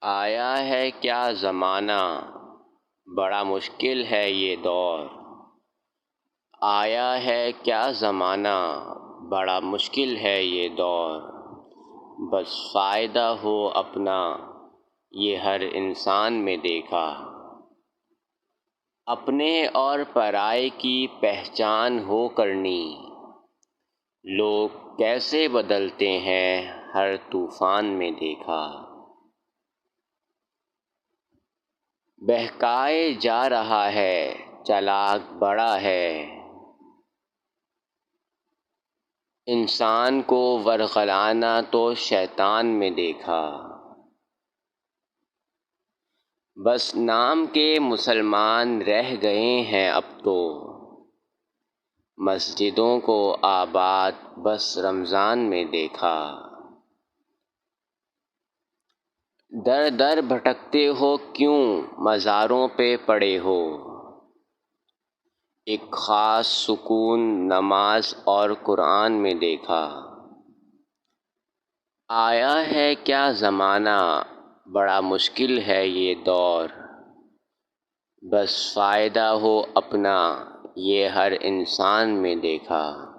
آیا ہے کیا زمانہ، بڑا مشکل ہے یہ دور۔ آیا ہے کیا زمانہ، بڑا مشکل ہے یہ دور۔ بس فائدہ ہو اپنا، یہ ہر انسان میں دیکھا۔ اپنے اور پرائے کی پہچان ہو کرنی، لوگ کیسے بدلتے ہیں ہر طوفان میں دیکھا۔ بہکائے جا رہا ہے چلاک بڑا ہے، انسان کو ورغلانا تو شیطان میں دیکھا۔ بس نام کے مسلمان رہ گئے ہیں اب تو، مسجدوں کو آباد بس رمضان میں دیکھا۔ در در بھٹکتے ہو کیوں مزاروں پہ پڑے ہو، ایک خاص سکون نماز اور قرآن میں دیکھا۔ آیا ہے کیا زمانہ، بڑا مشکل ہے یہ دور۔ بس فائدہ ہو اپنا، یہ ہر انسان میں دیکھا۔